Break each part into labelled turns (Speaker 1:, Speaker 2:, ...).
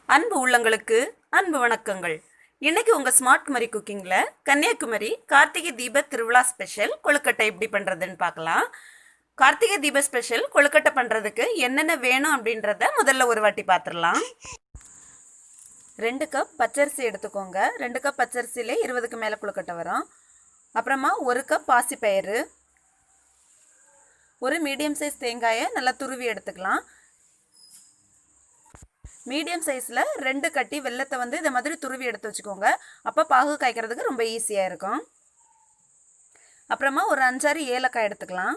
Speaker 1: அன்பு உள்ளங்களுக்கு அன்பு வணக்கங்கள். இன்னைக்கு உங்க ஸ்மார்ட் குமரி குக்கிங்ல கன்னியாகுமரி கார்த்திகை தீப திருவிழா ஸ்பெஷல் கொழுக்கட்டை எப்படி பண்றதுன்னு பார்க்கலாம். கார்த்திகை தீப ஸ்பெஷல் கொழுக்கட்டை பண்றதுக்கு என்னென்ன வேணும் அப்படின்றத முதல்ல ஒரு வாட்டி பார்த்துடலாம். 2 கப் பச்சரிசி எடுத்துக்கோங்க. 2 கப் பச்சரிசியிலே 20க்கு மேலே கொழுக்கட்டை வரும். அப்புறமா 1 கப் பாசிப்பயிறு, ஒரு மீடியம் சைஸ் தேங்காயை நல்லா துருவி எடுத்துக்கலாம். மீடியம் சைஸில் 2 கட்டி வெல்லத்தை வந்து இதை மாதிரி துருவி எடுத்து வச்சுக்கோங்க. அப்போ பாகு காய்க்கிறதுக்கு ரொம்ப ஈஸியாக இருக்கும். அப்புறமா ஒரு 5-6 ஏலக்காய் எடுத்துக்கலாம்.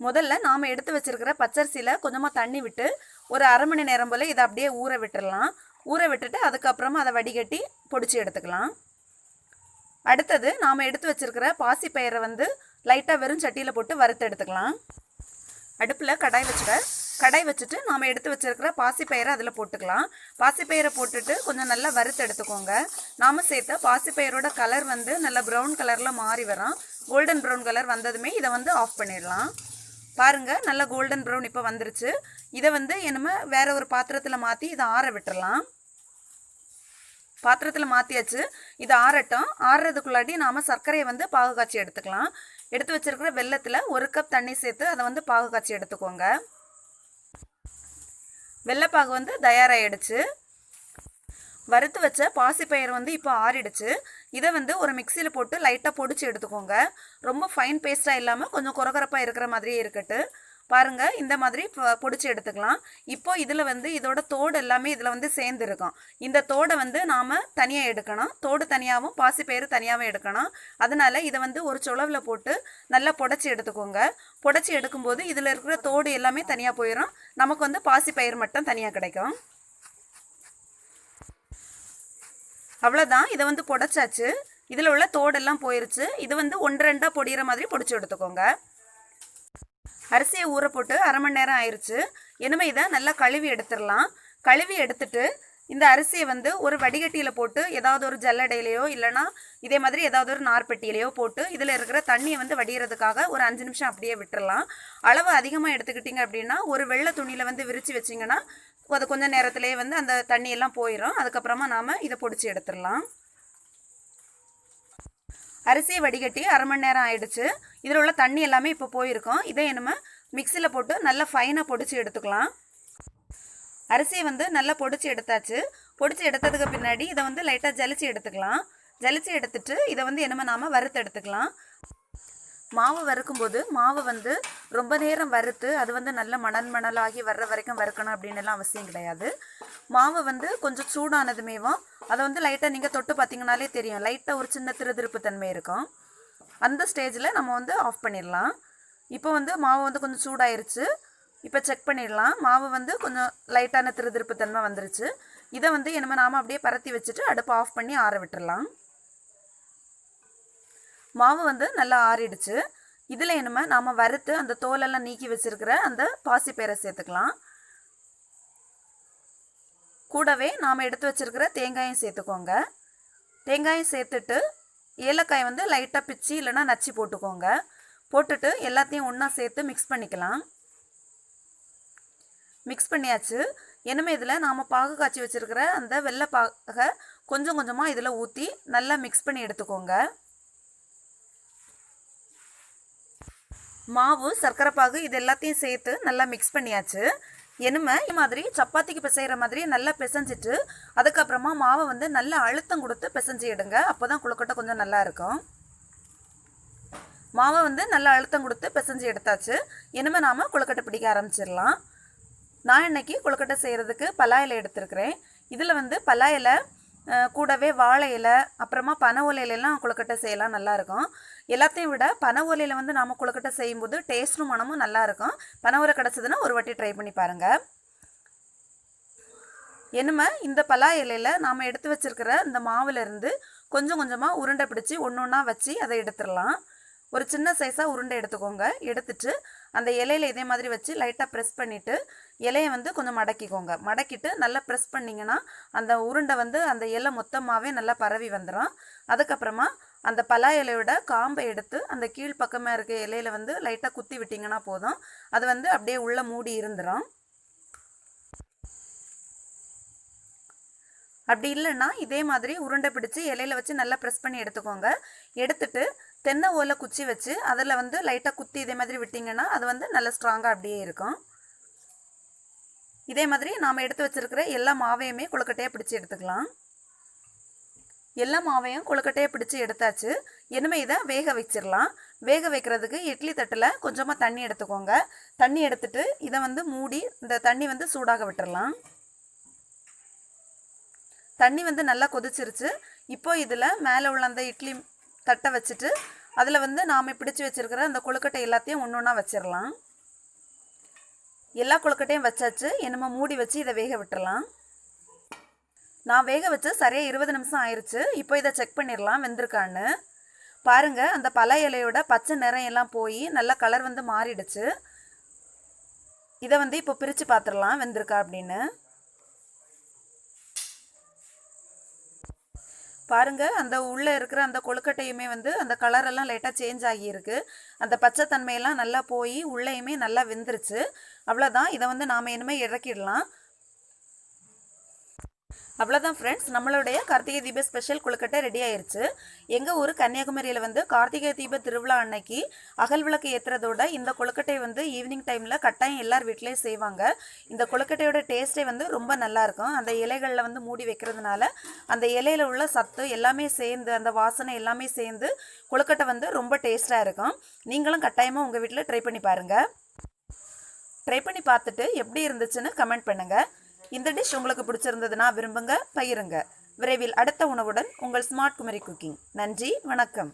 Speaker 1: முதல்ல நாம் எடுத்து வச்சுருக்கிற பச்சரிசியில் கொஞ்சமாக தண்ணி விட்டு ஒரு அரை மணி நேரம் போல் இதை அப்படியே ஊற விட்டுடலாம். ஊற விட்டுட்டு அதுக்கப்புறமா அதை வடிகட்டி பொடிச்சு எடுத்துக்கலாம். அடுத்தது நாம் எடுத்து வச்சுருக்கிற பாசிப்பயிரை வந்து லைட்டாக வெறும் சட்டியில் போட்டு வறுத்து எடுத்துக்கலாம். அடுப்பில் கடாய் வச்சுட்டு நாம் எடுத்து வச்சுருக்கிற பாசிப்பயிரை அதில் போட்டுக்கலாம். பாசிப்பயிரை போட்டுட்டு கொஞ்சம் நல்லா வறுத்து எடுத்துக்கோங்க. நாம் சேர்த்த பாசிப்பயிரோட கலர் வந்து நல்லா ப்ரௌன் கலரில் மாறி வரும். கோல்டன் ப்ரௌன் கலர் வந்ததுமே இதை வந்து ஆஃப் பண்ணிடலாம். பாருங்கள், நல்லா கோல்டன் ப்ரௌன் இப்போ வந்துருச்சு. இதை வந்து என்னமே வேற ஒரு பாத்திரத்தில் மாற்றி இதை ஆற விட்டுறலாம். பாத்திரத்தில் மாற்றியாச்சு. இது ஆறட்டும். ஆறுறதுக்குள்ளாடி நாம் சர்க்கரையை வந்து பாகு காய்ச்சி எடுத்துக்கலாம். எடுத்து வச்சுருக்கிற வெல்லத்தில் 1 கப் தண்ணி சேர்த்து அதை வந்து பாகு காய்ச்சி எடுத்துக்கோங்க. வெள்ளைப்பாகு வந்து தயாராகிடுச்சு. வறுத்து வச்ச பாசிப்பயிறு வந்து இப்போ ஆறிடுச்சு. இதை வந்து ஒரு மிக்சியில் போட்டு லைட்டாக பொடிச்சு எடுத்துக்கோங்க. ரொம்ப ஃபைன் பேஸ்ட்டாக இல்லாமல் கொஞ்சம் குறகுறப்பாக இருக்கிற மாதிரியே இருக்கட்டு. பாருங்கள், இந்த மாதிரி பொடிச்சு எடுத்துக்கலாம். இப்போ இதில் வந்து இதோட தோடு எல்லாமே இதில் வந்து சேர்ந்துருக்கும். இந்த தோடை வந்து நாம் தனியாக எடுக்கணும். தோடு தனியாகவும் பாசிப்பயிறு தனியாகவும் எடுக்கணும். அதனால் இதை வந்து ஒரு சுளவில் போட்டு நல்லா புடச்சி எடுத்துக்கோங்க. புடச்சி எடுக்கும்போது இதில் இருக்கிற தோடு எல்லாமே தனியாக போயிடும். நமக்கு வந்து பாசிப்பயிறு மட்டும் தனியாக கிடைக்கும். அவ்வளோதான், இதை வந்து புடச்சாச்சு. இதில் உள்ள தோடெல்லாம் போயிருச்சு. இது வந்து 1-2 பொடிகிற மாதிரி பொடிச்சு எடுத்துக்கோங்க. அரிசியை ஊற போட்டு அரை மணி நேரம் ஆயிடுச்சு. இனிமேல் இதை நல்லா கழுவி எடுத்துடலாம். கழுவி எடுத்துட்டு இந்த அரிசியை வந்து ஒரு வடிகட்டியில் போட்டு ஏதாவது ஒரு ஜல்லடையிலையோ இல்லைனா இதே மாதிரி ஏதாவது ஒரு நார்பெட்டியிலையோ போட்டு இதில் இருக்கிற தண்ணியை வந்து வடிகிறதுக்காக ஒரு 5 நிமிஷம் அப்படியே விட்டுடலாம். அளவு அதிகமாக எடுத்துக்கிட்டிங்க அப்படின்னா ஒரு வெள்ளை துணியில் வந்து விரித்து வச்சிங்கன்னா அது கொஞ்சம் நேரத்துலேயே வந்து அந்த தண்ணியெல்லாம் போயிடும். அதுக்கப்புறமா நாம் இதை பொடிச்சு எடுத்துடலாம். அரிசியை வடிகட்டி அரை மணி நேரம் ஆயிடுச்சு. இதில் உள்ள தண்ணி எல்லாமே இப்போ போயிருக்கோம். இதை நம்ம மிக்சியில் போட்டு நல்லா ஃபைனாக பொடிச்சு எடுத்துக்கலாம். அரிசியை வந்து நல்லா பொடிச்சு எடுத்தாச்சு. பொடிச்சு எடுத்ததுக்கு பின்னாடி இதை வந்து லைட்டாக ஜலிச்சு எடுத்துக்கலாம். ஜலிச்சு எடுத்துட்டு இதை வந்து என்னமே நாம் வறுத்து எடுத்துக்கலாம். மாவு வறுக்கும்போது மாவு வந்து ரொம்ப நேரம் வறுத்து அது வந்து நல்ல மணலாகி வர்ற வரைக்கும் வறுக்கணும் அப்படின்னு எல்லாம் அவசியம் கிடையாது. மாவு வந்து கொஞ்சம் சூடானதுமேவும் அதை வந்து லைட்டாக நீங்கள் தொட்டு பார்த்தீங்கன்னாலே தெரியும், லைட்டாக ஒரு சின்ன திருதிருப்பு தன்மை இருக்கும். அந்த ஸ்டேஜில் நம்ம வந்து ஆஃப் பண்ணிடலாம். இப்போ வந்து மாவு வந்து கொஞ்சம் சூடாயிருச்சு. இப்போ செக் பண்ணிடலாம். மாவு வந்து கொஞ்சம் லைட்டான திருதிருப்பு தன்மை வந்துருச்சு. இதை வந்து என்னமே நாம் அப்படியே பரத்தி வச்சுட்டு அடுப்பை ஆஃப் பண்ணி ஆற விட்டுடலாம். மாவு வந்து நல்லா ஆறிடுச்சு. இதில் என்னமே நாம் வறுத்து அந்த தோலெல்லாம் நீக்கி வச்சுருக்கிற அந்த பாசிப்பயிரை சேர்த்துக்கலாம். கூடவே நாம் எடுத்து வச்சுருக்கிற தேங்காயும் சேர்த்துக்கோங்க. தேங்காயும் சேர்த்துட்டு ஏலக்காய் வந்து லைட்டாக பிச்சு இல்லைனா நச்சு போட்டுக்கோங்க. போட்டுட்டு எல்லாத்தையும் ஒன்றா சேர்த்து மிக்ஸ் பண்ணிக்கலாம். மிக்ஸ் பண்ணியாச்சு. இனிமேல் இதில் நாம் பாகு காய்ச்சி வச்சுருக்கிற அந்த வெள்ளை பாகை கொஞ்சம் கொஞ்சமாக இதில் ஊற்றி நல்லா மிக்ஸ் பண்ணி எடுத்துக்கோங்க. மாவு, சர்க்கரை பாகு இது எல்லாத்தையும் சேர்த்து நல்லா மிக்ஸ் பண்ணியாச்சு. இனிமே இது மாதிரி சப்பாத்திக்கு பிசைகிற மாதிரி நல்லா பிசைஞ்சிட்டு அதுக்கப்புறமா மாவை வந்து நல்லா அழுத்தம் கொடுத்து பிசைஞ்சு எடுங்க. அப்போ தான் கொழுக்கட்டை கொஞ்சம் நல்லா இருக்கும். மாவை வந்து நல்லா அழுத்தம் கொடுத்து பிசைஞ்சு எடுத்தாச்சு. இனிமேல் நாம் கொழுக்கட்டை பிடிக்க ஆரம்பிச்சிடலாம். நான் இன்னைக்கு கொழுக்கட்டை செய்கிறதுக்கு பலா இலை எடுத்துருக்கிறேன். இதில் வந்து பலா இலை கூடவே வாழை இலை அப்புறமா பனை ஓலையிலெல்லாம் கொழுக்கட்டை செய்யலாம், நல்லாயிருக்கும். எல்லாத்தையும் விட பனை ஓலையில் வந்து நாம் கொழுக்கட்டை செய்யும்போது டேஸ்ட்டும் மனமும் நல்லாயிருக்கும். பனை ஓலை கிடச்சதுன்னா ஒரு வாட்டி ட்ரை பண்ணி பாருங்கள். என்னமே இந்த பலா இலையில் நாம் எடுத்து வச்சுருக்கிற இந்த மாவுலேருந்து கொஞ்சம் கொஞ்சமாக உருண்டை பிடிச்சி ஒன்று ஒன்றா வச்சு அதை எடுத்துடலாம். ஒரு சின்ன சைஸாக உருண்டை எடுத்துக்கோங்க. எடுத்துட்டு அந்த இலையில் இதே மாதிரி வச்சு லைட்டாக ப்ரெஸ் பண்ணிவிட்டு இலையை வந்து கொஞ்சம் மடக்கிக்கோங்க. மடக்கிட்டு நல்லா ப்ரெஸ் பண்ணிங்கன்னா அந்த உருண்டை வந்து அந்த இலை மொத்தமாகவே நல்லா பரவி வந்துடும். அதுக்கப்புறமா அந்த பலா இலையோட காம்பை எடுத்து அந்த கீழ் பக்கமாக இருக்க இலையில் வந்து லைட்டாக குத்தி விட்டிங்கன்னா போதும். அது வந்து அப்படியே உள்ளே மூடி இருந்துடும். அப்படி இல்லைன்னா இதே மாதிரி உருண்டை பிடிச்சி இலையில வச்சு நல்லா ப்ரெஸ் பண்ணி எடுத்துக்கோங்க. எடுத்துட்டு தென்னை ஓலை குச்சி வச்சு அதில் வந்து லைட்டாக குத்தி இதே மாதிரி விட்டிங்கன்னா அது வந்து நல்லா ஸ்ட்ராங்காக அப்படியே இருக்கும். இதே மாதிரி நாம் எடுத்து வச்சிருக்கிற எல்லா மாவையுமே கொழுக்கட்டையாக பிடிச்சி எடுத்துக்கலாம். எல்லா மாவையும் கொழுக்கட்டையாக பிடிச்சி எடுத்தாச்சு. இனிமே இதை வேக வச்சிடலாம். வேக வைக்கிறதுக்கு இட்லி தட்டில் கொஞ்சமாக தண்ணி எடுத்துக்கோங்க. தண்ணி எடுத்துட்டு இதை வந்து மூடி இந்த தண்ணி வந்து சூடாக விட்டுடலாம். தண்ணி வந்து நல்லா கொதிச்சிருச்சு. இப்போ இதில் மேலே உள்ள அந்த இட்லி தட்டை வச்சுட்டு அதில் வந்து நாம் பிடிச்சி வச்சிருக்கிற அந்த கொழுக்கட்டை எல்லாத்தையும் ஒன்று ஒன்றா வச்சிடலாம். எல்லா கொழுக்கட்டையும் வச்சாச்சு. என்னமோ மூடி வச்சு இதை வேக விட்டுறலாம். நான் வேக வச்சு சரியாக 20 நிமிஷம் ஆயிடுச்சு. இப்போ இதை செக் பண்ணிடலாம் வெந்திருக்கான்னு. பாருங்கள், அந்த பல இலையோட பச்சை நிறம் எல்லாம் போய் நல்ல கலர் வந்து மாறிடுச்சு. இதை வந்து இப்போ பிரித்து பார்த்துடலாம் வெந்திருக்கா அப்படின்னு. பாருங்கள், அந்த உள்ளே இருக்கிற அந்த கொழுக்கட்டையுமே வந்து அந்த கலரெல்லாம் லைட்டாக சேஞ்ச் ஆகியிருக்கு. அந்த பச்சை தன்மையெல்லாம் நல்லா போய் உள்ளேயுமே நல்லா வெந்துருச்சு. அவ்வளோதான். இதை வந்து நாம் இனிமேல் இறக்கிடலாம். அவ்வளோதான் ஃப்ரெண்ட்ஸ், நம்மளுடைய கார்த்திகை தீப ஸ்பெஷல் கொழுக்கட்டை ரெடி ஆயிடுச்சு. எங்கள் ஊர் கன்னியாகுமரியில் வந்து கார்த்திகை தீப திருவிழா அன்னைக்கு அகல் விளக்கு ஏற்றுறதோட இந்த கொழுக்கட்டை வந்து ஈவினிங் டைமில் கட்டாயம் எல்லார் வீட்லேயும் செய்வாங்க. இந்த கொழுக்கட்டையோட டேஸ்ட்டே வந்து ரொம்ப நல்லாயிருக்கும். அந்த இலைகளில் வந்து மூடி வைக்கிறதுனால அந்த இலையில் உள்ள சத்து எல்லாமே சேர்ந்து அந்த வாசனை எல்லாமே சேர்ந்து கொழுக்கட்டை வந்து ரொம்ப டேஸ்ட்டாக இருக்கும். நீங்களும் கட்டாயமாக உங்கள் வீட்டில் ட்ரை பண்ணி பாருங்கள். ட்ரை பண்ணி பார்த்துட்டு எப்படி இருந்துச்சுன்னு கமெண்ட் பண்ணுங்கள். இந்த டிஷ் உங்களுக்கு பிடிச்சிருந்ததுன்னா விரும்புங்க, பகிருங்க. விரைவில் அடுத்த உணவுடன் உங்கள் ஸ்மார்ட் குமரி குக்கிங். நன்றி, வணக்கம்.